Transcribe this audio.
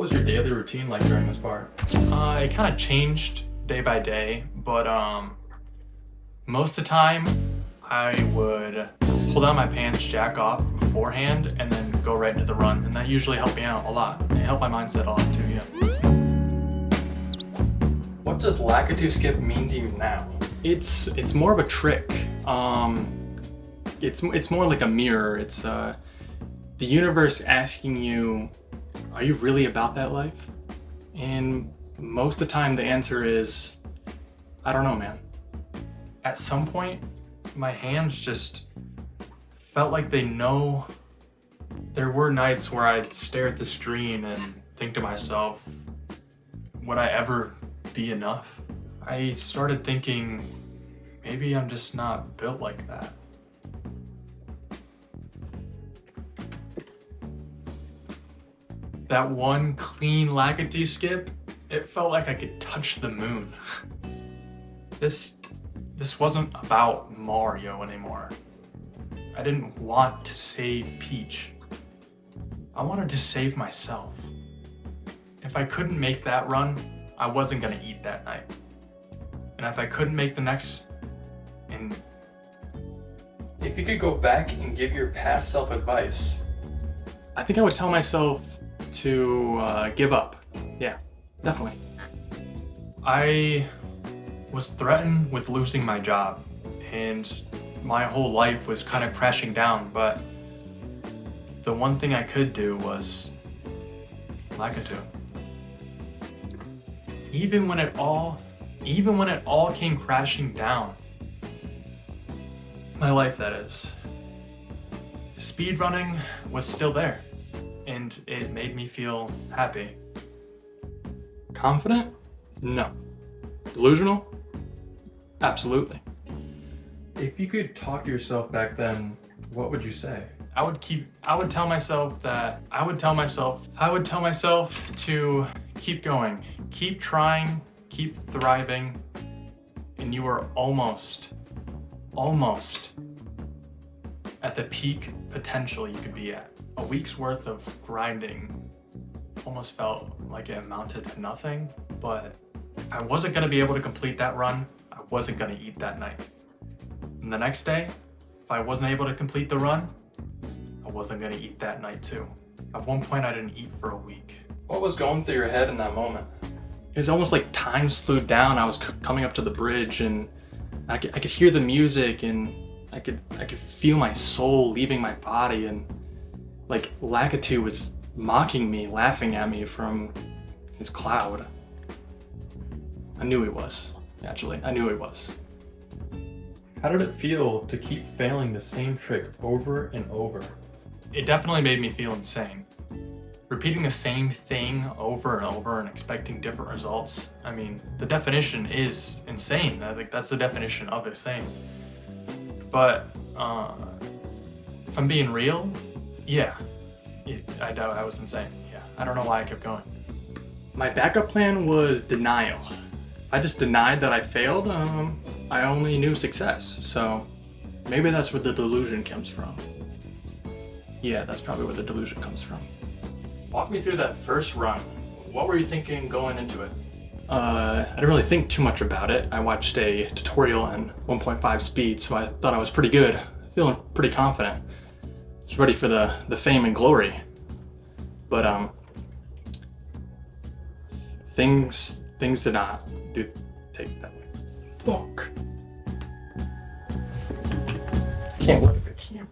was your daily routine like during this part? It kind of changed day by day, but most of the time I would pull down my pants, jack off beforehand, and then go right into the run, and that usually helped me out a lot. It helped my mindset a lot too, yeah. What does lackadaisical skip mean to you now? It's more of a trick. It's more like a mirror. It's the universe asking you, are you really about that life? And most of the time the answer is, I don't know, man. At some point, my hands just felt like they know. There were nights where I'd stare at the screen and think to myself, would I ever be enough? I started thinking, maybe I'm just not built like that. That one clean lackadaisical skip, it felt like I could touch the moon. This wasn't about Mario anymore. I didn't want to save Peach. I wanted to save myself. If I couldn't make that run, I wasn't gonna eat that night. And if I couldn't make the next, and If you could go back and give your past self advice, I think I would tell myself to give up. Yeah, definitely. I was threatened with losing my job, and my whole life was kind of crashing down, but the one thing I could do was lackadaisical. Even when it all came crashing down, my life that is, speed running was still there, and it made me feel happy. Confident? No. Delusional? Absolutely. if you could talk to yourself back then, what would you say? I would tell myself to keep going, keep trying, keep thriving, and you are almost at the peak potential you could be at. A week's worth of grinding almost felt like it amounted to nothing, but if I wasn't gonna be able to complete that run, I wasn't gonna eat that night. And the next day, if I wasn't able to complete the run, I wasn't gonna eat that night too. At one point, I didn't eat for a week. What was going through your head in that moment? It was almost like time slowed down. I was coming up to the bridge, and I could hear the music, and I could feel my soul leaving my body, and like Lakitu was mocking me, laughing at me from his cloud. I knew he was, actually. I knew he was. How did it feel to keep failing the same trick over and over? It definitely made me feel insane. Repeating the same thing over and over and expecting different results. I mean, the definition is insane. I think that's the definition of insane. But if I'm being real, yeah, I doubt I was insane. Yeah, I don't know why I kept going. My backup plan was denial. I just denied that I failed. I only knew success. So maybe that's where the delusion comes from. Yeah, that's probably where the delusion comes from. Walk me through that first run. What were you thinking going into it? I didn't really think too much about it. I watched a tutorial on 1.5 speed, so I thought I was pretty good. Feeling pretty confident. Just ready for the fame and glory. But things did not take that way. Fuck. Can't look at the camera.